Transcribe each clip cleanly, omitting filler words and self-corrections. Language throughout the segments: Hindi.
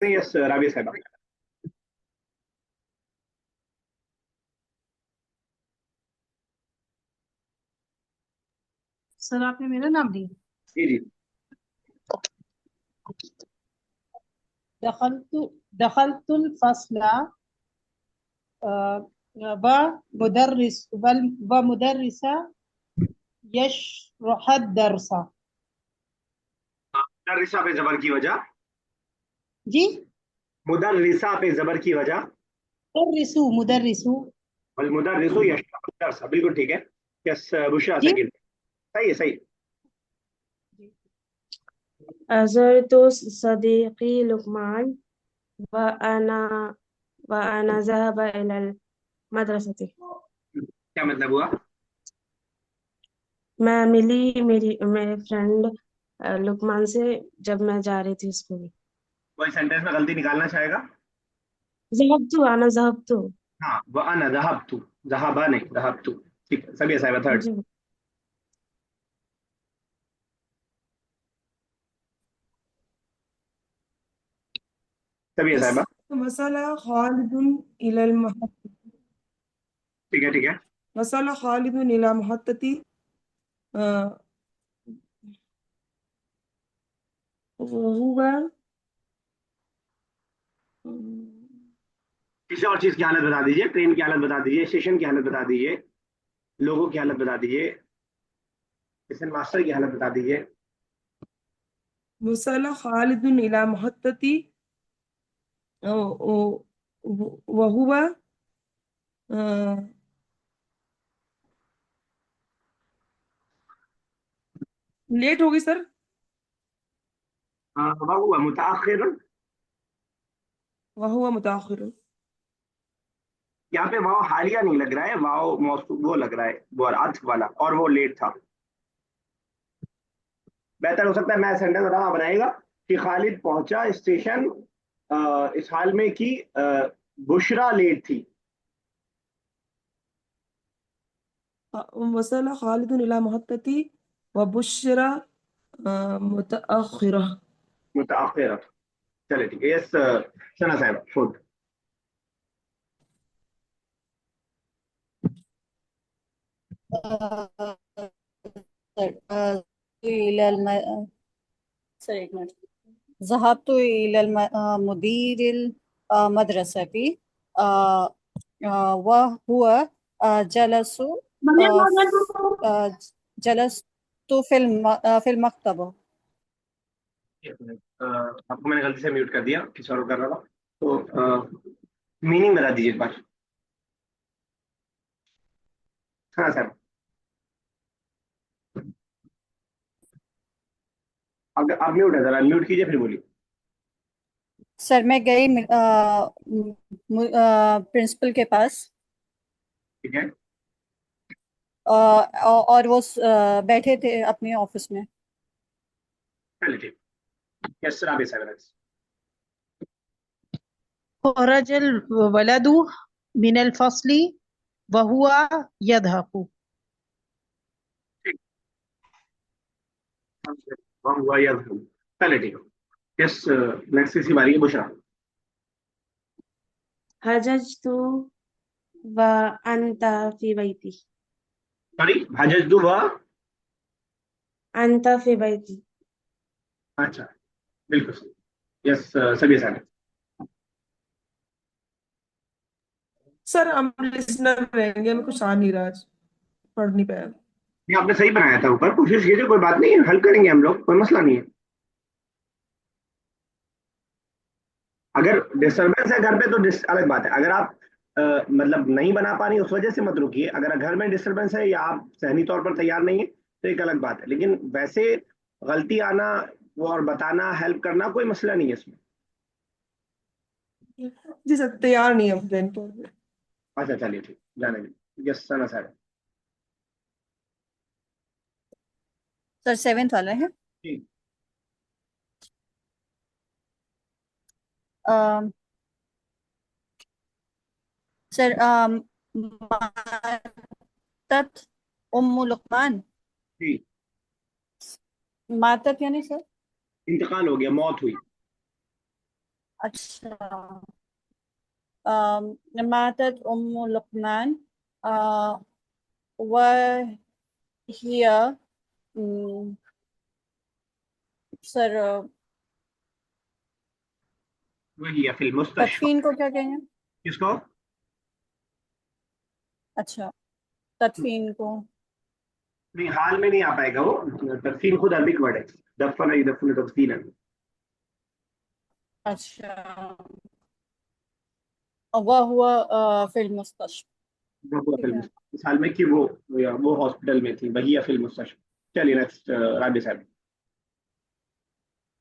नहीं, यस राबिया साहब। सर आपने मेरा नाम लिया। जी जी। दखलतु दखलतुल फस्ला व मुदर्रिस व मुदर्रिसा यशरहद दरसा। मुदर्रिसा पे जबर की वजह। जी। मुदर्रिसा पे जबर की वजह। मुदर्रिसु मुदर्रिसु। वल मुदर्रिसु यशरहु दर्सा, बिल्कुल ठीक है। यस बुशरा जी। सकील। सही है, सही। अज़रतु सदीक़ी लुक़मान व अना व अना ज़हब इलल मदरसति। क्या मतलब हुआ? मैं मिली मेरे फ्रेंड लुकमान से जब मैं जा रही थी स्कूल। कोई सेंटेंस में गलती निकालना चाहेगा? ज़हबतु अना ज़हबतु। हाँ, वह अना ज़हबतु। ज़हबा नहीं, ज़हबतु। ठीक है, सभी साहब थर्ड। जी। सभी साहब। वसला खालिदुन इलल महत ठीक है, ठीक है। वसला खालिदुन इला महत्तती हुआ। किसी और चीज की हालत बता दीजिए, ट्रेन की हालत बता दीजिए, स्टेशन की हालत बता दीजिए, लोगों की हालत बता दीजिए, स्टेशन मास्टर की हालत बता दीजिए। वसला खालिदुन इला महत्तती वहुआ लेट होगी सर। वह हुआ मुताखिर। वहुआ मुताखिर। यहाँ पे वाव हालिया नहीं लग रहा है, वाव मौसू वो लग रहा है, वो अर्थ वाला, और वो लेट था। बेहतर हो सकता है मैं सेंटेंस बताऊं, आप बनाएगा कि खालिद पहुंचा स्टेशन इस हाल में कि बुशरा लेट थी। वसला खालिदुन इला महत्तती व बुशरा मुतअखिरा। मुताखिर। चले ठीक है, यस सना साहब फुड। सर एक मिनट। ज़हबतु इलल मुदीरिल मदरसती व हुवा जलसु अ, जलस्तु फिल मक्तब। आपको मैंने गलती से म्यूट कर दिया, किसी और को कर रहा था। तो मीनिंग बता दीजिए एक बार। हाँ सर। अगर आप म्यूट है जरा म्यूट कीजिए फिर बोलिए। सर मैं गई प्रिंसिपल के पास ठीक है। और वो बैठे थे अपने ऑफिस में। चलिए ठीक। यस सर, आप साहब। खरजल वलदु मिनल फस्ली वहुआ यदहकु। ठीक। वह हुआ या चलिए ठीक है। यस नेक्स्ट किसी बारी है बुशरा। हजजतु व अंत फी बैती। सॉरी, हजजतु व। अंत फी बैती। अच्छा, बिल्कुल सही। यस सभी साहब। सर हम लिसनर रहेंगे, हमें कुछ आ नहीं रहा आज, पढ़ नहीं पाया। ये आपने सही बनाया था, ऊपर कोशिश कीजिए, कोई बात नहीं है, हल करेंगे हम लोग, कोई मसला नहीं है। अगर डिस्टरबेंस है घर पे तो अलग बात है। अगर आप मतलब नहीं बना पा रही उस वजह से मत रुकिए। अगर घर में डिस्टरबेंस है या आप सहनी तौर पर तैयार नहीं है तो एक अलग बात है, लेकिन वैसे गलती आना वो और बताना हेल्प करना कोई मसला नहीं है इसमें। जी सर तैयार नहीं है प्लेन पर। अच्छा चलिए ठीक, जाने दीजिए। यस सना सर। सर सेवेंथ वाला है। ठीक। अ, सर मातत उम्मु लुकमान। ठीक। मातत यानी सर। इंतकाल हो गया, मौत हुई। अच्छा, मातत उम्मु लुकमान वहिय सर वही है फिल मुस्तशफा। तदफीन को क्या कहेंगे? किसको? अच्छा, तदफीन को नहीं, हाल में नहीं आ पाएगा वो। तदफीन खुद अरबिक वर्ड है। दफन यदफन तदफीन। अच्छा, वह हुआ फिल मुस्तशफा। वो हुआ ठीक फिल है। मुस्तशफा। इस हाल में कि वो हॉस्पिटल में थी, वही है फिल मुस्तशफा। चलिए नेक्स्ट, राबी साहब।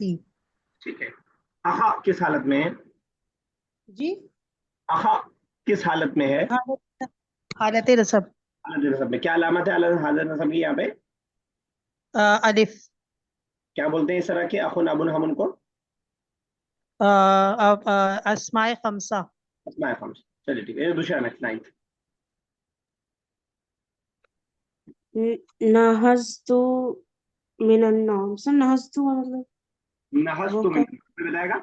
ठीक है। आहा किस हालत में है? जी, आहा किस हालत में है? हालत हालत नसब। हालत नसब में क्या अलामत है? हालत नसब की यहाँ पे अलिफ। क्या बोलते हैं इस तरह के अखुन अबुन हम उनको? अस्माए खमसा। अस्माए खम्स। चलिए ठीक है, ये दूसरा नेक्स्ट नाइन्थ। नहस्तु मिनन नौम। सर नहस्तु का मतलब नहस वो तो कब? बताएगा।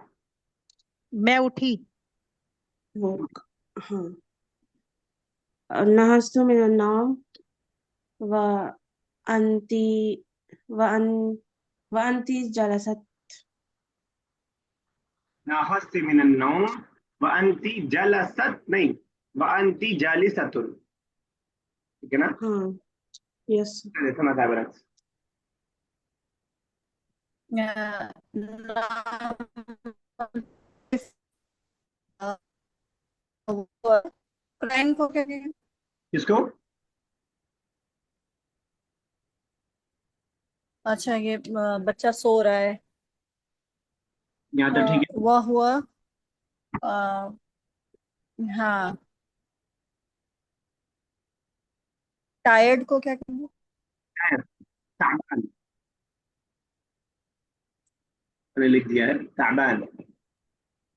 मैं उठी। वो हाँ, नहस्तु मिनन नौम व अंती व अन व अंती जलसत। नहस मिन अन्नौम व अंती जलसत, नहीं, व अंती जालिसतुन। ठीक है ना? हाँ, यस। चलिए सुना था बरस। क्राइम को क्या कहेंगे? किसको? अच्छा, ये बच्चा सो रहा है। यहाँ तो ठीक है। वह हुआ अ, हाँ, टायर्ड को क्या कहेंगे? शायद ताबान। मैंने लिख दिया है ताबान।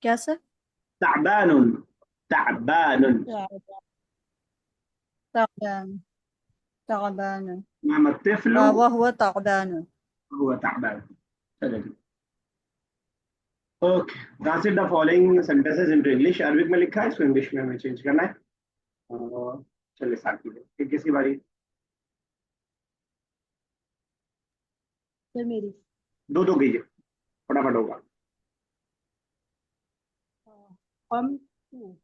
क्या सर? ताबानुन। ताबानुन। ताबान, ताबान, नाम तिफलु वह हुआ ताबान। हुआ ताबान। चलिए ठीक। Okay, translate the following sentences into English. Arabic में लिखा है, इसको इंग्लिश में हमें चेंज करना है। और चलिए स्टार्ट कीजिए। किसकी बारी? फिर मेरी। दो दो कीजिए, फटाफट होगा। हम तू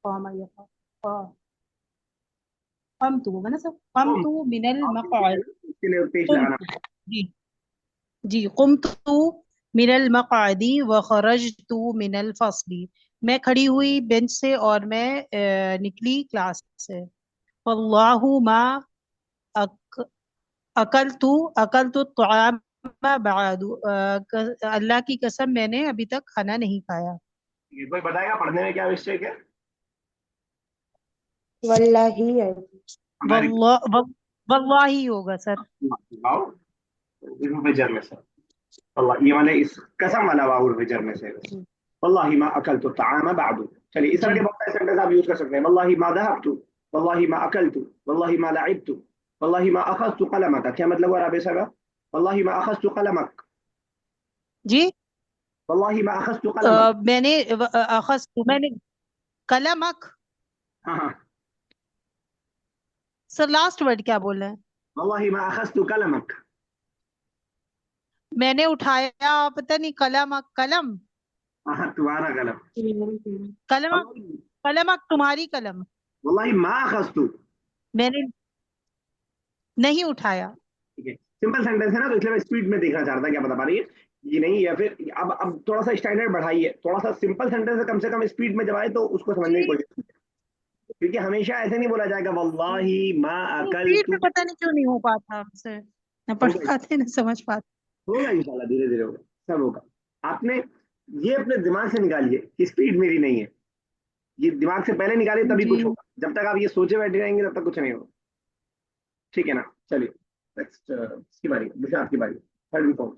कौमा ये हम तू होगा ना सर। हम तुम तू मिनल आप मक़आद। इसके लिए पेश कुम लगाना। जी जी कुमतु मिनल मक़आदी व खरजतु मिनल फस्ली। मैं खड़ी हुई बेंच से और मैं निकली क्लास से। वल्लाहु मा अक, अकलतु तआम बअदु। अल्लाह की कसम मैंने अभी तक खाना नहीं खाया। ये कोई बताएगा पढ़ने में क्या मिस्टेक है? वल्लाही है। हमारी वल्लाही होगा सर। वाओ, इसमें फिजर में से अल्लाह, ये माने इस कसम वाला वाउल फिजर में से। जी वल्लाहि मा अकलतु ताआम बअदु। चलिए इस तरह जी के बहुत सारे सेंटेंस आप यूज कर सकते हैं। वल्लाहि मा दहबतु, वल्लाहि मा अकलतु, वल्लाहि मा लअibतु, वल्लाहि मा अखज़तु कलमक। क्या मतलब हुआ राबे साहब? वल्लाहि मा अखज़तु कलमक। जी। वल्लाहि मा अखज़तु कलमक। मैंने कलमक। हाँ हाँ। सर लास्ट वर्ड क्या बोल रहे हैं? वल्लाहि मा अखज़तु कलमक। मैंने उठाया पता नहीं कलमक कलम। हाँ हाँ, तुम्हारा कलम। कलमक वल्लाहि कलमक तुम्हारी कलम। वल्लाहि मा अखज़तु। मैंने नहीं उठाया। ठीक है, सिंपल सेंटेंस है ना, तो इसलिए मैं स्पीड में देखना चाह रहा था, क्या बता पा रही है ये नहीं, या फिर अब थोड़ा सा स्टैंडर्ड बढ़ाइए, थोड़ा सा सिंपल सेंटेंस है, कम से कम स्पीड में जब आए तो उसको समझने की जी कोशिश कीजिए। क्योंकि हमेशा ऐसे नहीं बोला जाएगा वल्लाही मा अकल स्पीड तू। में पता नहीं क्यों नहीं हो पाता हमसे। न पढ़ होगा, पाते न समझ पाते। होगा इंशाल्लाह, धीरे धीरे होगा, सब होगा। आपने ये अपने दिमाग से निकालिए कि स्पीड मेरी नहीं है। ये दिमाग से पहले निकालिए तभी जी कुछ होगा, जब तक आप ये सोचे बैठे रहेंगे तब तक कुछ नहीं होगा। ठीक है ना? चलिए नेक्स्ट, इसकी बारी, दूसरा आपकी बारी, थर्ड एंड फोर्थ।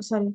सॉरी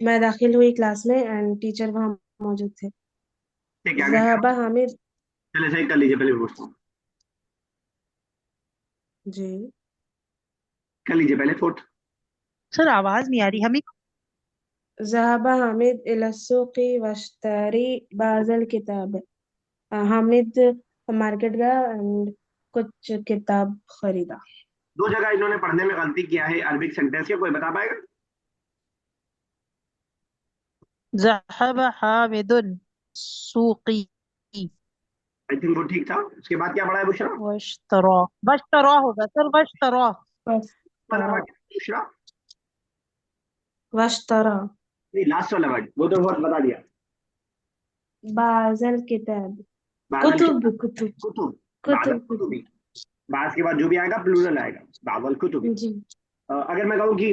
मैं दाखिल हुई क्लास में एंड टीचर वहां मौजूद थे। ठीक है, आगे क्या? ज़हाबा हामिद। चलिए सही कर लीजिए, पहले पूछता हूँ। जी। कर लीजिए पहले फोर्थ। सर आवाज नहीं आ रही हमें। ज़हाबा हामिद इला सूक़ी वश्तरी बाज़ल किताब। हामिद मार्केट गया एंड कुछ किताब खरीदा। दो जगह इन्होंने पढ़ने में गलती किया है अरबिक सेंटेंस के, कोई बता पाएगा? ज़हब हामिदुन सूकी आई थिंक वो ठीक था। उसके बाद क्या पढ़ा है बुशरा? वश्तरा। वश्तरा होगा सर, वश्तरा। वाला वश्तरा। वर्ड बुशरा? वश्तरा नहीं, लास्ट वाला वर्ड, वो तो बहुत बता दिया। बाज़ल किताब। बादल के कुतुब कुतुब कुतुब। बादल कुतुब कुतुबी। कुतुब। बास के बाद जो भी आएगा प्लूरल आएगा, बादल कुतुबी। जी। अगर मैं कहूँ कि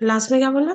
लास्ट में क्या बोला?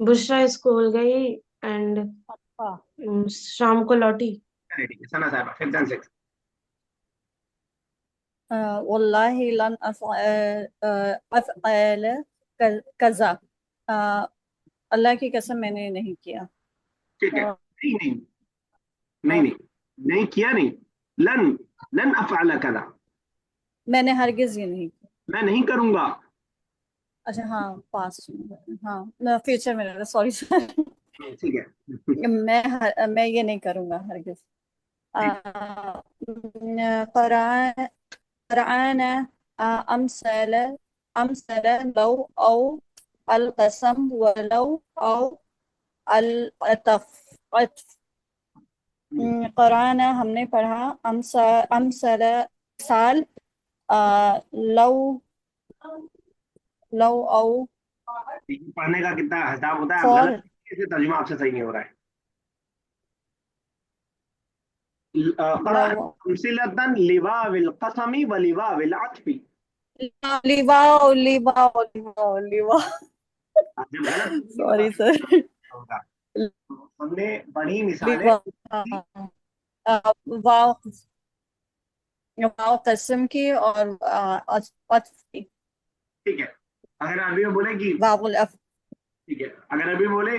बुशरा स्कूल गई एंड अच्छा। शाम को लौटी। ठीक है, सना साहब, 5th and 6th। वल्लाहि लन अफ़अल कज़ा। अल्लाह की कसम मैंने नहीं किया। ठीक है, और नहीं नहीं नहीं नहीं, नहीं किया नहीं। लन लन अफ़अल कज़ा, मैंने हरगिज ये नहीं किया। मैं नहीं करूंगा। अच्छा हाँ, पास्ट। हाँ, फ्यूचर में, सॉरी सर। ठीक है। मैं ये नहीं करूंगा हरगिज। ठीक। क़ुरान क़ुरान अमसल अमसल लौ औ अल कसम वलौ औ अल अतफ। कुरान हमने पढ़ा। अमसल साल। लौ लौ औ पढ़ने का कितना हिसाब होता है, गलत फॉर। तरीके से तर्जुमा आपसे सही नहीं हो रहा है। लौ क़रअत अमसिलतन लिवाविल क़समी व लिवाविल अत्फ़ी। लिवाओ लिवाओ लिवाओ लिवाओ। आप जब गलत नहीं बता सॉरी सकते सर। होगा। हमने पढ़ी मिसालें लिवाओ। वाओ वाओ कसम की और अत्फ की। ठीक है, अगर अरबी में बोले कि, वावुल अफ। ठीक है, अगर अरबी में बोले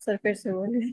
सर फिर से बोलिए।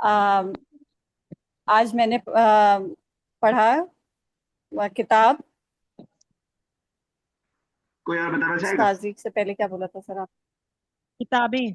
आ, आज मैंने पढ़ा किताब। कोई और बताना चाहेगा? उस्ताजी से पहले क्या बोला था सर आप? किताबें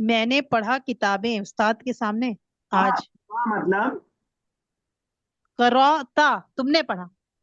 मैंने पढ़ा किताबें उस्ताद के सामने हाँ, आज। मतलब क़राअता तुमने पढ़ा।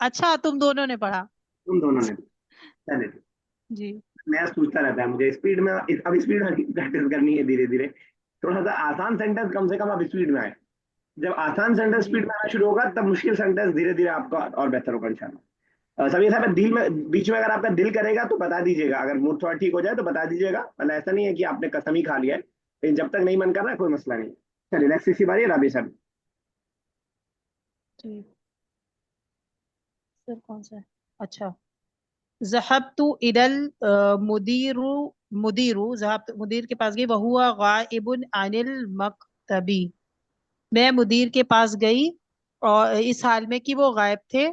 अच्छा तुम दोनों ने पढ़ा। तुम दोनों ने। चले, जी। मैं सोचता रहता है मुझे स्पीड में, अब स्पीड में प्रैक्टिस करनी है धीरे धीरे। थोड़ा सा आसान सेंटेंस कम से कम अब स्पीड में आए। जब आसान सेंटेंस जी। स्पीड में आना शुरू होगा तब मुश्किल सेंटेंस धीरे धीरे आपका और बेहतर होगा इंशाल्लाह। सभी साहब, दिल में बीच में अगर आपका दिल करेगा तो बता दीजिएगा, अगर मूड थोड़ा ठीक हो जाए तो बता दीजिएगा, मतलब ऐसा नहीं है कि आपने कसम ही खा लिया है, लेकिन जब तक नहीं मन कर रहा है कोई मसला नहीं। चलिए नेक्स्ट, इसी बारी राबी सर। जी सर कौन सा है? अच्छा। ज़हबतु इलल मुदीरु मुदीरु ज़हबतु मुदीर के पास गई। वहुवा गाइबुन अनिल मकतबी। मैं मुदीर के पास गई और इस हाल में कि वो गायब थे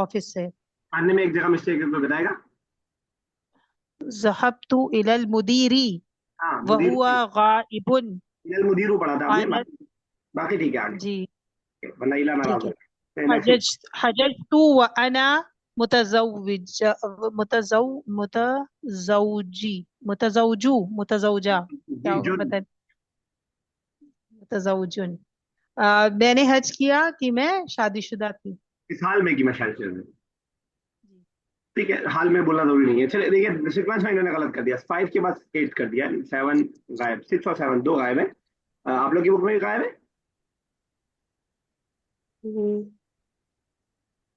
ऑफिस से। पढ़ने में एक जगह मिस्टेक है, कोई बताएगा? ज़हबतु इलल मुदीरी हाँ, मुदीर। वहुवा गाइबुन इलल मुदीरू पढ़ा था आपने, अनिल। बाकी बाकी ठीक है आगे, जी वरना इला नाराज ठीक हो है। जाए। नेक्स्ट। हजज हजजतु व अना मुतज़व्विज मुतज़ौजी मुतज़ौजा क्या जी होगा जुन। पता नहीं। मुतज़ौजुन। मैंने हज किया कि मैं शादीशुदा थी। इस हाल में की मैं शायद से। जी। ठीक है, हाल में बोलना जरूरी नहीं है। चलिए देखिए, सीक्वेंस में इन्होंने गलत कर दिया, 5 के बाद 8 कर दिया, 7 गायब, 6 और 7 दो गायब है। आप लोग की बुक में भी गायब हम्म,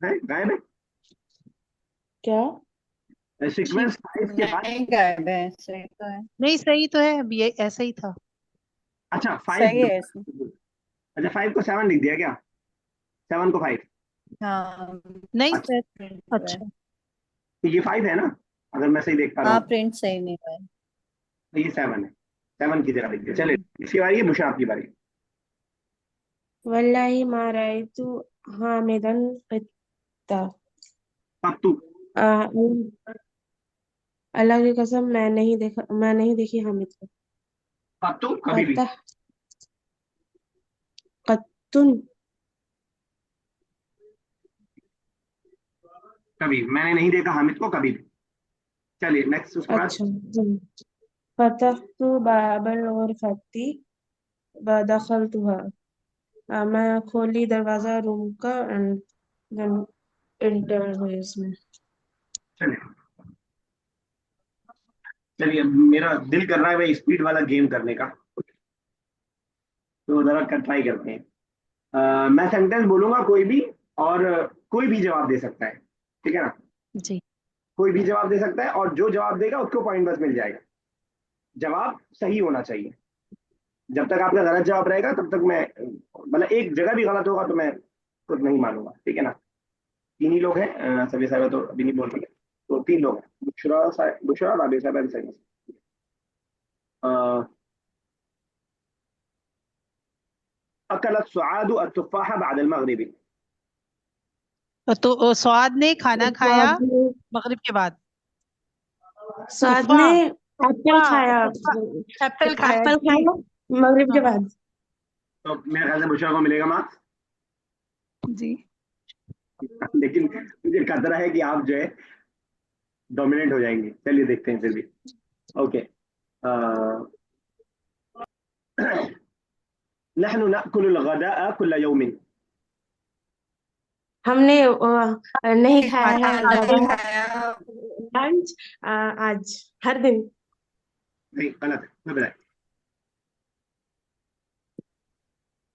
है गायब है। क्या? सीक्वेंस 5 के बाद, नहीं गायब है, सही तो है। नहीं सही तो है, अब ये ऐसा ही था। अच्छा 5, सही है इसमें। अच्छा 5 को 7 लिख दिया क्या, 7 को 5? हाँ नहीं अच्छा सर। प्रिंट हुआ है। अच्छा। तो ये 5 है ना, अगर मैं सही देख पा रहा हाँ हूँ, प्रिंट सही नहीं हुआ है। तो ये 7 है, 7 की जगह लिख दिया। चले, हम्म। इसकी बारी है, बुशरा आपकी बारी। वल्लाही मा रायतु हामिदन क़त्ता। पत्तू, आ, अल्लाह की कसम मैं नहीं देखी हामिद को। पत्तू कभी भी। अतः कत्तुन। कभी मैंने नहीं देखा हामिद को कभी भी। चलिए नेक्स्ट, उसके बाद। अच्छा फतहतु बाबल गुरफती वदखलतुहा। मैं खोली दरवाजा रूम का एंड देन एंटर हुई उसमें। चलिए चलिए, मेरा दिल कर रहा है भाई स्पीड वाला गेम करने का, तो जरा कर ट्राई करते हैं। मैं सेंटेंस बोलूंगा कोई भी, और कोई भी जवाब दे सकता है, ठीक है ना? जी। कोई भी जवाब दे सकता है, और जो जवाब देगा उसको पॉइंट बस मिल जाएगा। जवाब सही होना चाहिए। जब तक आपका गलत जवाब रहेगा तब तक मैं, मतलब एक जगह भी गलत होगा तो मैं खुद नहीं मानूंगा, ठीक है ना? तीन ही लोग हैं, सभी साहब तो अभी नहीं बोल रहे, तो 3 लोग हैं, बुशरा, राबी साहब एंड सही। अकलत सुआदु अतुफ़ाह बाद अल-मग़रिबी। तो स्वाद ने खाना खाया स्वाद ने मगरिब के बाद। स्वाद तुफा ने एप्पल तुफा खाया। तुफा एप्पल खाया एप्पल जी। खाया मगरिब के हाँ बाद। तो मेरे ख्याल से बुशरा को मिलेगा मार्क्स, जी। लेकिन मुझे खतरा है कि आप जो है डोमिनेट हो जाएंगे। चलिए देखते हैं फिर भी। ओके। नहनु नअकुलुल गदाअ कुल्ल यौमिन। हमने नहीं खाया है खाना गदा नहीं खाया। लंच आज हर दिन। नहीं, गलत है, मैं बताइए,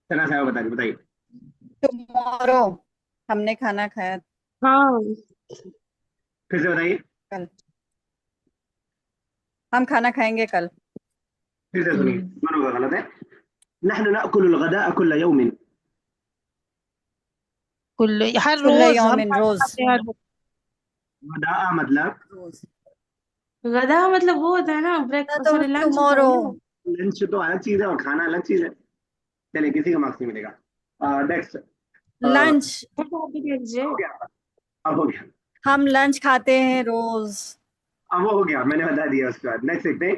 सना साहब बताइए बताइए। टुमारो हमने खाना खाया हाँ फिर से बताइए, कल। हम खाना खाएंगे कल। फिर से सुनिए, दोनों का गलत है। नहनु नअकुलुल गदाअ कुल्ल यौमिन। हर कुल्ल रोज हम यौमिन खाना रोज। खाते हैं हर रोज। गदाअ मतलब रोज गधा मतलब वो होता है ना ना, ब्रेक तो सॉरी लंच होता है टुमारो। ना। लंच तो अलग चीज है और खाना अलग चीज है। चलिए, किसी का मार्क्स नहीं मिलेगा। नेक्स्ट। हो लंच। गया, अब हो गया, हम लंच खाते हैं रोज। अब वो हो गया, मैंने बता दिया। उसके बाद नेक्स्ट देखते हैं।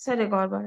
सर एक और बार।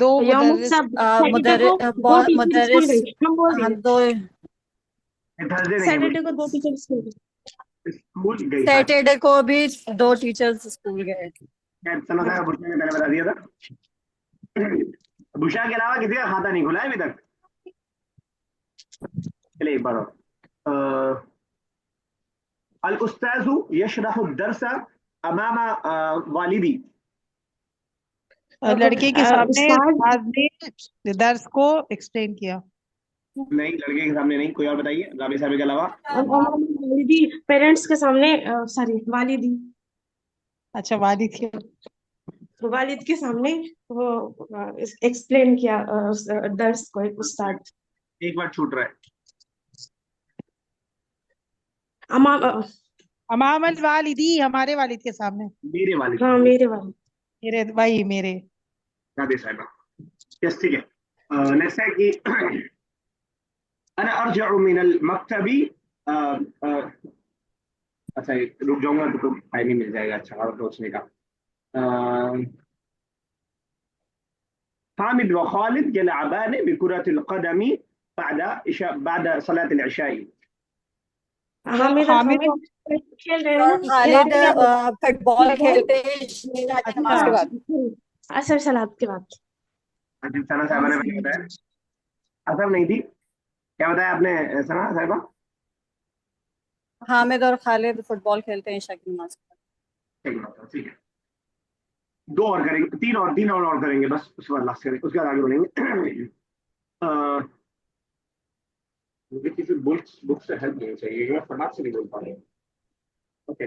दो यौम मुदर्रिस। सब सैटरडे को दो टीचर स्कूल मुदर्रिस। गई हम बोल हाँ दिए। दो। थर्सडे नहीं है, सैटरडे को दो टीचर स्कूल गई। स्कूल गई था। सैटरडे को भी दो टीचर्स स्कूल गए। शायद समझ आया, बुशा ने पहले बता दिया था। बुशा के अलावा किसी का खाता नहीं खुला है अभी तक। चलिए एक बार और। अल उस्ताजु यशरहु दरस अमामा वालिदी। लड़के के सामने उस्ताद उस्ताद ने दर्स को एक्सप्लेन किया। नहीं, लड़के के सामने नहीं, कोई और बताइए, राबी साहब के अलावा। वालिदी पेरेंट्स के सामने सॉरी वालिदी अच्छा वालिद के। वालिद के सामने वो एक्सप्लेन किया दर्स को एक उस्ताद। एक बार छूट रहा है। अमा अमामल वालिदी हमारे वालिद के सामने। मेरे वालिद हाँ साहब, मेरे वालिद। मेरे भाई मेरे। राबी साहब। यस, ठीक है। नेक्स्ट है कि अना अर्जिउ मिनल मक्तबी। अ, अ, अच्छा, रुक जाऊंगा तो टाइम ही मिल जाएगा अच्छा और सोचने का। हामिद व खालिद यलअबान बिकुरतिल क़दमी बाद सलात अल-इशाई। हामिद और हामिद हामिद खेल रहे और हैं खालिद क्या बोलते फुटबॉल फुटबॉल। खेलते हैं इशा की अच्छा। नमाज के बाद। असर सलाद के बाद। अजीब, सना साहबा ने पहले बताया, असर नहीं थी, क्या बताया आपने सना साहबा? हामिद और खालिद फुटबॉल खेलते हैं इशा की नमाज के बाद। ठीक है, ठीक है। दो और करेंगे, तीन और करेंगे बस, उसके बाद लास्ट करेंगे, उसके बाद आगे बढ़ेंगे। अ, मुझे किसी बुक से हेल्प नहीं चाहिए, मैं फटाक से नहीं बोल पा रहा हूँ। ओके।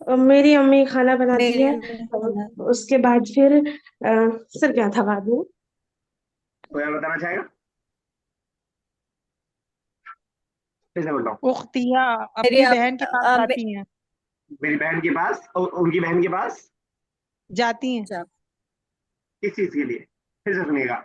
और मेरी अम्मी खाना बनाती है, मेरे और उसके बाद फिर सर क्या था बाद में? कोई और बताना चाहेगा? फिर से बोल रहा हूँ। उख्तिया मेरी अपनी बहन के पास जाती हैं। मेरी बहन के पास, उनकी बहन के पास जाती हैं। अच्छा, किस चीज के लिए? फिर से सुनिएगा।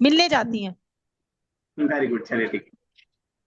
मिलने जाती हैं। वेरी गुड, चलिए ठीक है।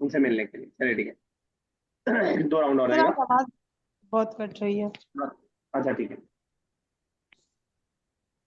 उनसे मिलने के लिए, चलिए ठीक है। दो राउंड और सर रहेगा। आप आवाज बहुत कट रही है। अच्छा ठीक है।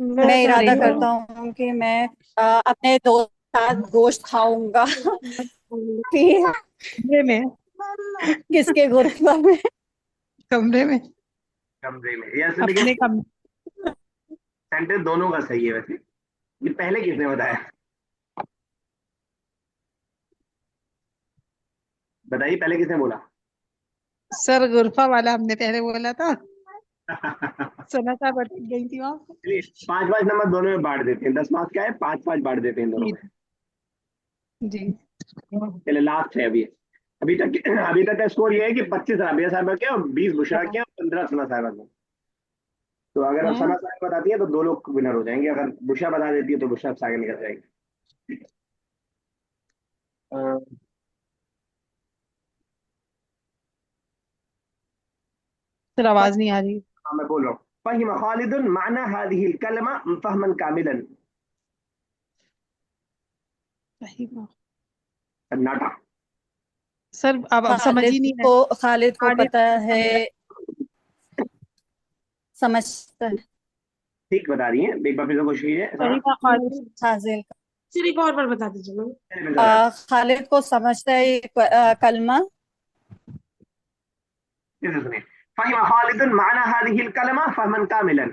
मैं मैं चाहती इरादा रही करता हूँ हूँ कि मैं अपने दोस्त के साथ गोश्त खाऊंगा। फिर कमरे में, किसके गुर्फा में? कमरे में, कमरे में, यस देखिए, अपने कमरे। सेंटेंस दोनों का सही है वैसे। ये पहले किसने बताया? बताइए, पहले किसने बोला? सर गुरफा वाला हमने पहले बोला था। सुना था, बट गई थी वहां पे। चलिए, 5-5 नंबर दोनों में बांट देते हैं, 10 मार्क्स का है, 5-5 बांट देते हैं इन दोनों जी, में। जी। चलिए लास्ट है अभी। अभी तक का स्कोर ये है कि 25 राबिया साहब के और 20 बुशरा के और 15 सना साहब के। तो अगर अब हैं? सना साहब बताती है तो दो लोग विनर हो जाएंगे, अगर बुशरा बता देती है तो बुशरा से आगे निकल जाएगी। अ, सर आवाज नहीं आ रही। हाँ मैं बोल रहा हूँ। फहिम खालिदुन माना हादिहिल कलमा फहमन कामिलन. सही बात। सन्नाटा। सर अब समझ ही नहीं रहा है। खालिद को खालिद पता को है, समझ समझता है। ठीक बता रही है, एक बार फिर से कोशिश कीजिए सही सना। बात, खालिद। हाजिल सिर्फ एक और बार बता दीजिए मैम। खालिद को समझता है ये कलमा। फिर से सुनिए। फहिम खालिदुन माना हादिहिल कलमा फहमन कामिलन.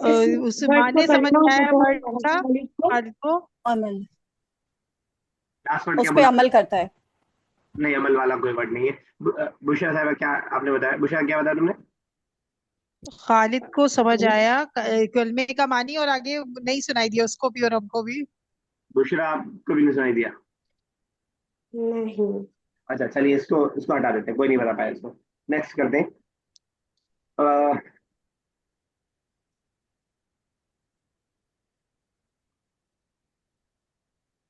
इस उस वर्ड माँ को ने समझ तर्जुमा आया पता वर्ड है का, खालिद को। खालिद को। अमल, लास्ट वर्ड उस क्या पे बोला? अमल करता है। नहीं, अमल वाला कोई वर्ड नहीं है। बुशरा साहब क्या आपने बताया? बुशरा क्या बताया तुमने? खालिद को समझ आया कलमे का मानी, और आगे नहीं सुनाई दिया उसको भी और हमको भी। बुशरा आपको भी नहीं सुनाई दिया? नहीं। अच्छा चलिए, इसको इसको हटा देते हैं, कोई नहीं बता पाया इसको। नेक्स्ट करते हैं। अ,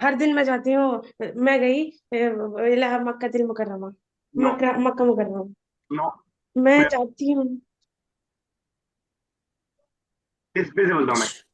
हर दिन मैं जाती हूँ, मैं गई इला मक्का मुकर्रमा, नो, मक्का मक्का मुकर्रमा। नो। मैं जाती हूँ फिर से बोलता हूँ मैं।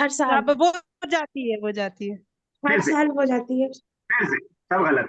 हर साल अब वो जाती है, वो जाती है। हर फिर से, साल वो जाती है, फिर से, सब गलत।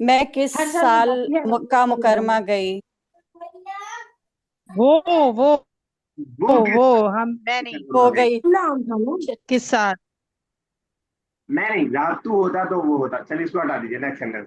मैं किस हर साल वो साल जाती है मक्का मक्का मुकर्रमा। मुकरमा गई? वो वो वो वो किस मैं नहीं। हो गई? गई। नाम था ना। किस साल? मैं नहीं, रातू होता तो वो होता। चलिए इसको हटा दीजिए, नेक्स्ट सेंटेंस।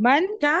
मन क्या?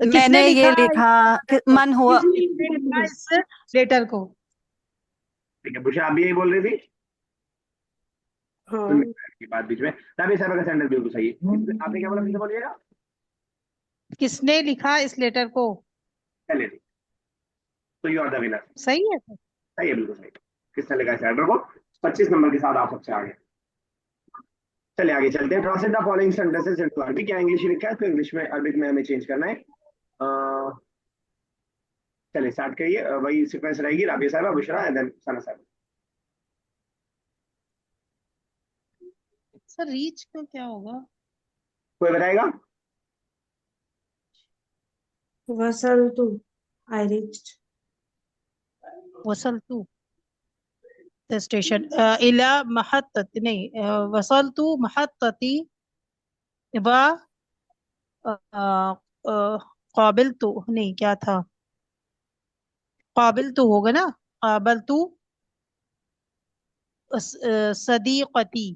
किसने मैंने ये लिखा लिखा लेटर कि को? मन हुआ। किसने लिखा इस लेटर को? ठीक है, बुशा आप भी यही बोल रही थी। हाँ, की बात बीच में, तभी साहब का सेंटेंस बिल्कुल सही है। आपने क्या बोला, फिर से बोलिएगा। किसने लिखा इस लेटर को? चलिए ठीक, तो यू आर द विनर। सही है। सही है, बिल्कुल सही। किसने लिखा इस लेटर को? 25 नंबर के साथ आप सबसे आगे। चलिए आगे चलते हैं। Translate the following sentences into Arabic. क्या इंग्लिश लिखा है, इसको इंग्लिश में अरबिक में हमें चेंज करना है। चलिए स्टार्ट करिए। वही सीक्वेंस रहेगी, राबिया साहब, बुशरा एंड देन सना साहब। सर रीच का क्या होगा? कोई बताएगा? वसल टू, आई रिच्ड। वसल तू। the station. इला महत्तत नहीं, वसलतु महत्तती व काबिलतु नहीं, क्या था, काबिलतु होगा ना, काबिलतु सदीकती।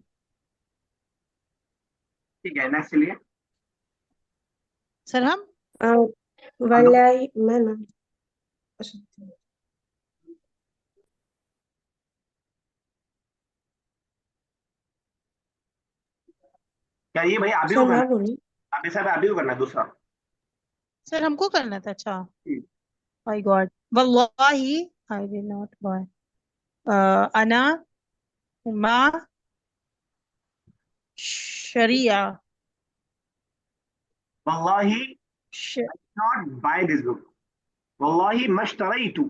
ठीक है, नेक्स्ट चलिए। सर हम वल्लाही मैं ना क्या ये भाई आप भी को सर करना, मैं बोली आप साहब आप भी को करना दूसरा? सर हमको करना था, अच्छा। हम्म, माय गॉड, वल्लाही आई डिड नॉट बाय अना मा शरिया वल्लाही श- नॉट बाय दिस बुक, वल्लाही मश्तरैतु।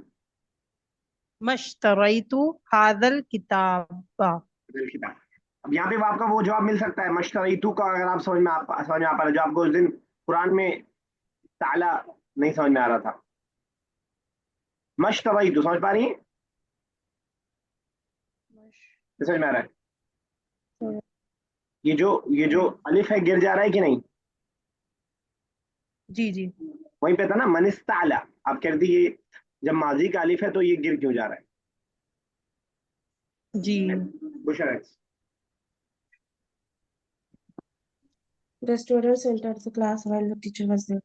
मश्तरैतु हादल किताब। किताब। अब यहाँ पे आपका वो जवाब मिल सकता है मश्तरैतु का, अगर आप समझ में आ पा रहे, जो आपको उस दिन कुरान में ताला नहीं समझ में आ रहा था। मश्तरैतु समझ पा रही है? समझ में आ रहा है? ये जो अलिफ है गिर जा रहा है कि नहीं? जी जी। वहीं पे था ना मनिस्ताला, आप कह रही थी ये जब माजी का अलिफ है तो ये गिर क्यों जा रहा है? जी। Bushra. the students entered the class while the teacher was there.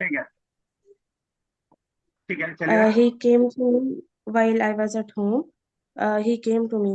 ठीक है, ठीक है, चलिए। He came to me while I was at home. He came to me.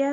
या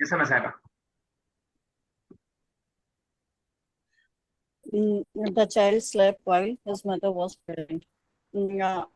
जैसा मैं साहब। The child slept while his mother was pregnant.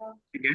ठीक है,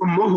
उम्मुहु।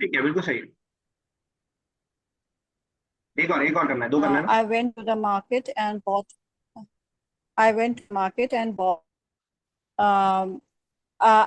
ठीक है, बिल्कुल सही। एक और करना है, दो करना है ना? I went to the market and bought. I went to market and bought.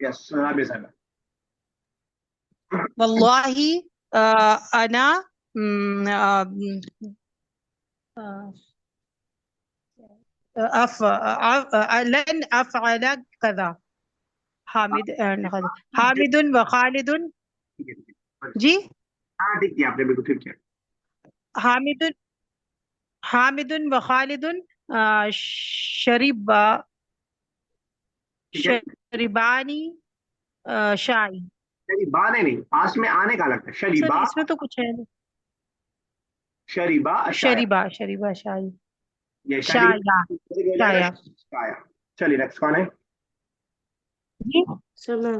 Yes राबी साहब। वल्लाही अना लन अफ़अल कज़ा। हामिद हामिद व खालिद। ठीक है, ठीक है, जी। हाँ ठीक किया आपने, बिल्कुल ठीक किया। हामिद हामिद व खालिद शरीबा ठीक है, शरीबानी शाई। शरीबा ने नहीं, पास में आने का लगता है, सर शरीबा इसमें तो कुछ है नहीं। शरीबा अशाया। शरीबा शरीबा शाई ये शाया शरीबा हो जाएगा शाया। शाया। चलिए नेक्स्ट कौन है? जी सर मैं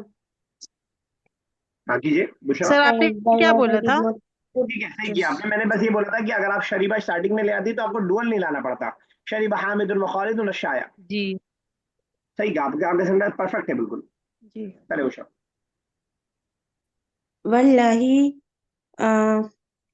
हाँ कीजिए बुशरा। सर आपने क्या बोला था? ठीक है, सही किया आपने। मैंने बस ये बोला था कि अगर आप शरीबा स्टार्टिंग में ले आती तो आपको डुअल नहीं लाना पड़ता। शरीबा हामिद व खालिद व शाया। जी सही कहा आपके, आपके संदर्भ परफेक्ट है बिल्कुल। जी। चले उषा। वल्लाही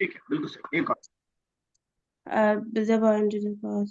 ठीक है, बिल्कुल सही। एक और। the boy into the class.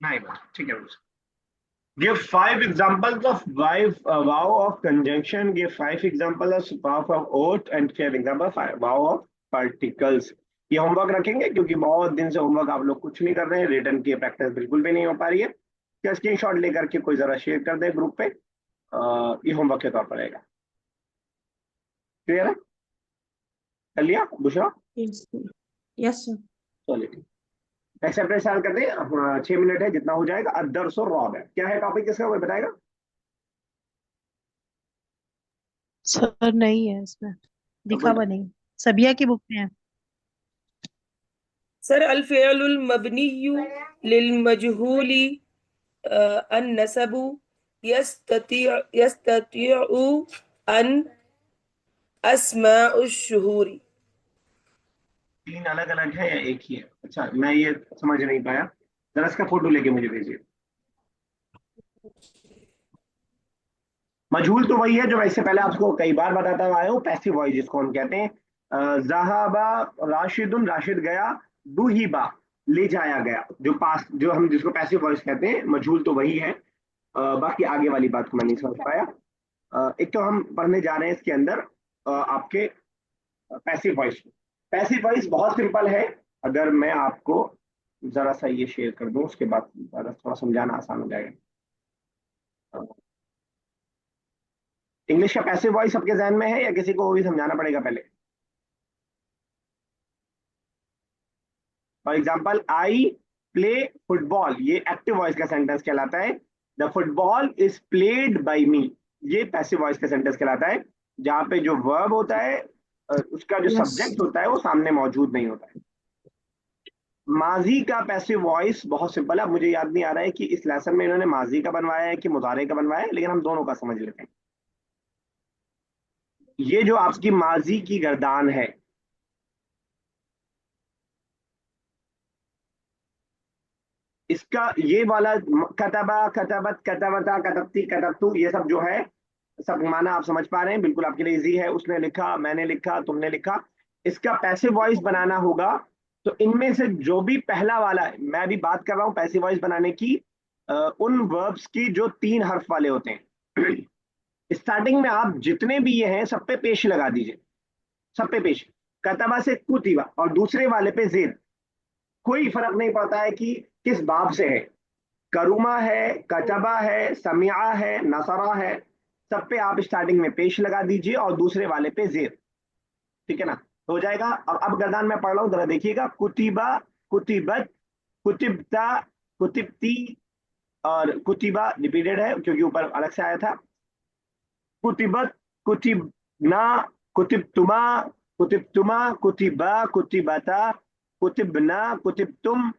नहीं बात ठीक है, बिल्कुल। Give 5 examples of vow of conjunction. Give 5 examples of vow of oath and 5 examples of vow of particles. ये होमवर्क रखेंगे क्योंकि बहुत दिन से होमवर्क आप लोग कुछ नहीं कर रहे हैं, रिटर्न की प्रैक्टिस बिल्कुल भी नहीं हो पा रही है। क्या स्क्रीनशॉट लेकर के कोई जरा शेयर कर दे ग्रुप पे, ये होमवर्क के तौर पर रहेगा। क्लियर है? कर लिया बुशरा? Yes, yes sir. चलिए ठीक। नेक्स्ट चैप्टर स्टार्ट करते हैं। 6 मिनट है, जितना हो जाएगा। अदरसो रौब है, क्या है टॉपिक इसका, कोई बताएगा? सर नहीं है इसमें, तो लिखा हुआ नहीं। सबिया की बुक में है। सर अल फ़िअलुल मबनिय्यु लिल मजहूली अन नसबु यस्ततिउ अन अस्माउश शुहूरी। तीन अलग अलग है या एक ही है? अच्छा, मैं ये समझ नहीं पाया, जरा इसका फोटो लेके मुझे भेजिए। मजहूल तो वही है जो मैं इससे पहले आपको कई बार बताता हुआ आया हूँ, पैसिव वॉइस जिसको हम कहते हैं। जहाबा राशिदुन, राशिद गया। दुहिबा, ले जाया गया, जो पास, जो हम जिसको पैसिव वॉइस कहते हैं, मजहूल तो वही है। बाकी आगे वाली बात को मैं नहीं समझ पाया। एक तो हम पढ़ने जा रहे हैं इसके अंदर आपके पैसिव वॉइस। पैसिव वॉइस बहुत सिंपल है। अगर मैं आपको जरा सा ये शेयर कर दूं, उसके बाद जरा थोड़ा समझाना आसान हो जाएगा। इंग्लिश का पैसिव वॉइस सबके जहन में है या किसी को वो भी समझाना पड़ेगा पहले? For example, I play football, ये एक्टिव वॉइस का सेंटेंस कहलाता है। The football is played by me, ये पैसिव वॉइस का सेंटेंस कहलाता है, जहां पे जो वर्ब होता है उसका जो यस। सब्जेक्ट होता है वो सामने मौजूद नहीं होता है। माजी का पैसिव वॉइस बहुत सिंपल है। अब मुझे याद नहीं आ रहा है कि इस लेसन में इन्होंने माजी का बनवाया है कि मुजारे का बनवाया है, लेकिन हम दोनों का समझ लेते हैं। ये जो आपकी माजी की गर्दान है, इसका ये वाला कतबा, कतबत, कतबता, कतबती, कतबतू, ये सब जो है, सब माना आप समझ पा रहे हैं, बिल्कुल आपके लिए इजी है। उसने लिखा, मैंने लिखा, तुमने लिखा। इसका पैसिव वॉइस बनाना होगा तो इनमें से जो भी पहला वाला है, मैं अभी बात कर रहा हूं पैसिव वॉइस बनाने की उन वर्ब्स की जो तीन हर्फ वाले होते हैं। स्टार्टिंग में आप जितने भी ये हैं सब पे पेश लगा दीजिए, सब पे पेश। कतबा से कुतिबा और दूसरे वाले पे जेर, कोई फर्क नहीं पड़ता है कि किस बाब से है। करुमा है, कतबा है, समिया है, नसरा है, सब पे आप स्टार्टिंग में पेश लगा दीजिए और दूसरे वाले पे जेर। ठीक है ना? हो जाएगा। अब गर्दान में पढ़ रहा हूं, जरा देखिएगा। कुतिबा, कुतिबत, कुतिबता, कुतिबती और कुतिबा रिपीटेड है क्योंकि ऊपर अलग से आया था। कुतिबत, कुतिबना, कुतिबतुमा, कुतिबतुमा, कुतिबा, कुतिबता, कुतिबना, कुतिबतुम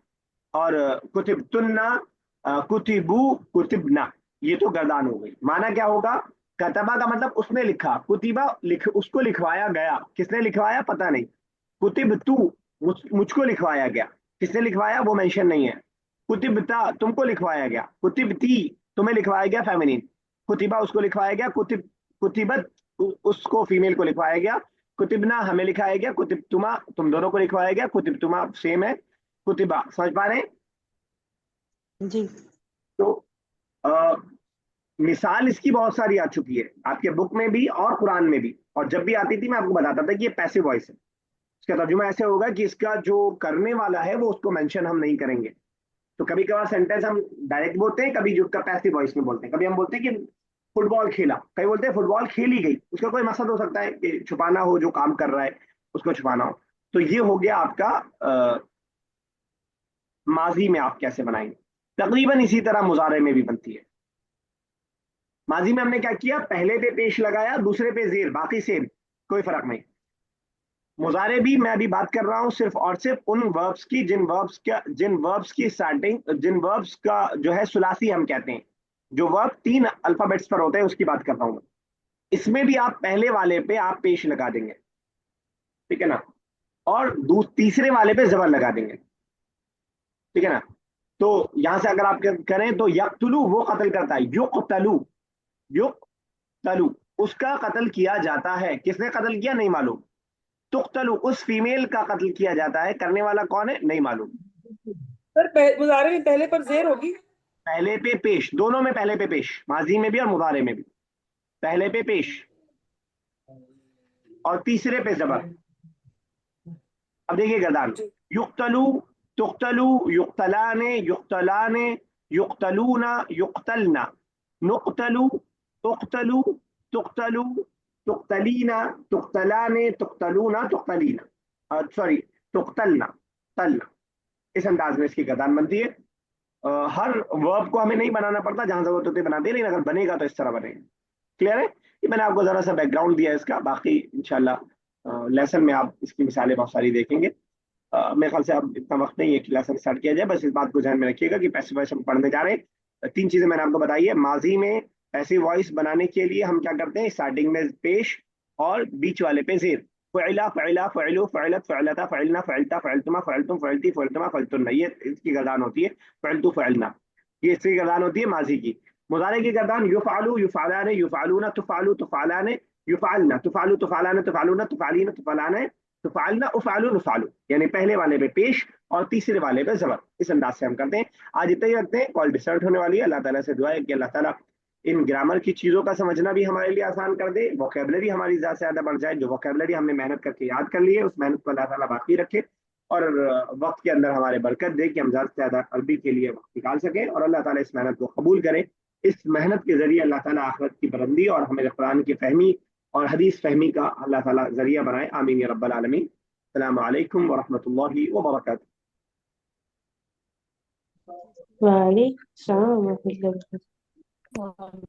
और कुतिबतुन्ना, कुतिबू, कुतिबना। ये तो गर्दान हो गई। माना क्या होगा? कतबा का मतलब उसने लिखा, कुतिबा उसको लिखवाया गया। किसने लिखवाया पता नहीं। कुतिब तू, मुझको लिखवाया गया। किसने लिखवाया वो मेंशन नहीं है। कुतिबता, तुमको लिखवाया गया। कुतिबती, तुम्हें लिखवाया गया, फेमिनिन। कुतिबा, उसको लिखवाया गया। कुतिबत, उसको फीमेल को लिखवाया गया। कुतिबना, हमें लिखाया गया। कुतिबतुमा, तुम दोनों को लिखवाया गया। कुतिबतुमा सेम है। कुतिबा, समझ पा रहे हैं? जी। तो आ, मिसाल इसकी बहुत सारी आ चुकी है आपके बुक में भी और कुरान में भी, और जब भी आती थी मैं आपको बताता था कि ये पैसिव वॉइस है। इसका तर्जुमा ऐसे होगा कि इसका जो करने वाला है वो उसको मेंशन हम नहीं करेंगे। तो कभी कभार सेंटेंस हम डायरेक्ट बोलते हैं, कभी जो का पैसिव वॉइस में बोलते हैं। कभी हम बोलते हैं कि फुटबॉल खेला, कभी बोलते हैं फुटबॉल खेली गई। उसका कोई मकसद हो सकता है कि छुपाना हो, जो काम कर रहा है उसको छुपाना हो। तो ये हो गया आपका माजी में आप कैसे बनाएंगे। तकरीबन इसी तरह मुजारे में भी बनती है। माजी में हमने क्या किया, पहले पे पेश लगाया, दूसरे पे जेर, बाकी सेम, कोई फर्क नहीं। मुजारे भी मैं अभी बात कर रहा हूं सिर्फ और सिर्फ उन वर्ब्स की जिन वर्ब्स की स्टार्टिंग, जिन वर्ब्स का जो है सुलासी हम कहते हैं, जो वर्ब तीन अल्फाबेट्स पर होते हैं, उसकी बात कर रहा हूं मैं। इसमें भी आप पहले वाले पे आप पेश लगा देंगे, ठीक है ना, और तीसरे वाले पे जबर लगा देंगे, ठीक है ना। तो यहां से अगर आप करें तो यक्तुलू, वो कत्ल करता है। युक्तलू, युक्तलू, उसका कत्ल किया जाता है। किसने कत्ल किया नहीं मालूम। तुक्तलू, उस फीमेल का कत्ल किया जाता है। करने वाला कौन है नहीं मालूम। सर मुजारे में पहले पर जेर होगी। पहले पे पेश, दोनों में पहले पे पेश, माजी में भी और मुदारे में भी पहले पे पेश और तीसरे पे जबर। अब देखिए गर्दान। युक्तलू, तुक्तलू, युक्तलाने, युक्तलाने, युक्तलूना, युक्तलना, नुक्तलू, तुक्तलू, तुक्तलू, तुक्तलीना, तुक्तलाने, तुक्तलूना, तुक्तलीना, सॉरी, तुक्तलना, तलना। इस अंदाज में इसकी गर्दान बनती है। हर वर्ब को हमें नहीं बनाना पड़ता, जहां जरूरत होती है बनाते हैं, लेकिन अगर बनेगा तो इस तरह बनेगा। क्लियर है? ये मैंने आपको जरा सा बैकग्राउंड दिया इसका, बाकी इंशाल्लाह लेसन में आप इसकी मिसालें बहुत सारी देखेंगे। मेरे ख्याल से अब इतना वक्त नहीं है कि लेसन स्टार्ट किया जाए, बस इस बात को ध्यान में रखिएगा कि पैसिव वॉइस हम पढ़ने जा रहे हैं। तीन चीजें मैंने आपको बताई है। माजी में पैसिव वॉइस बनाने के लिए हम क्या करते हैं, स्टार्टिंग में पेश और बीच वाले पे जेर। फ़इला फ़इला फ़इलु फ़इलत फ़इलता फ़इलना फ़इलता फ़इलतुमा फ़इलतुम फ़इलती फ़इलतुमा फ़इलतुन्ना, ये इसकी गर्दान होती है। फ़इलतु फ़इलना, ये इसकी गर्दान होती है माजी की। मुजारे की गर्दान युफ़अलु युफ़अलाने युफ़अलूना तुफ़अलु तुफ़अलाने युफ़अलना तुफ़अलु तुफ़अलाने तुफ़अलूना तुफ़अलीना तुफ़अलाने तुफ़अलना उफ़अलु नुफ़अलु, यानी पहले वाले पे पेश और तीसरे वाले पे जबर। इस अंदाज से हम करते हैं। आज इतना ही रखते हैं, कॉल डिस्टर्ब होने वाली है। अल्लाह ताला से दुआ है कि अल्लाह ताला इन ग्रामर की चीज़ों का समझना भी हमारे लिए आसान कर दे, वोकेबलरी हमारी ज़्यादा से ज़्यादा बढ़ जाए। जो वोकेबलरी हमने मेहनत करके याद कर ली है, उस मेहनत को अल्लाह ताला बाकी रखे और वक्त के अंदर हमारे बरकत दे कि हम ज़्यादा से ज़्यादा अरबी के लिए वक्त निकाल सकें, और अल्लाह ताला इस मेहनत को कबूल करे। इस मेहनत के जरिए अल्लाह ताला आखिरत की बुलंदी और हमें कुरान की फहमी और हदीस फहमी का अल्लाह ताला जरिया बनाए। आमीन या रब्बल आलमीन। अस्सलामु अलैकुम व रहमतुल्लाहि व बरकातुहू। वालेकुम सलाम व रहमतुल्लाहि व बरकातुहू।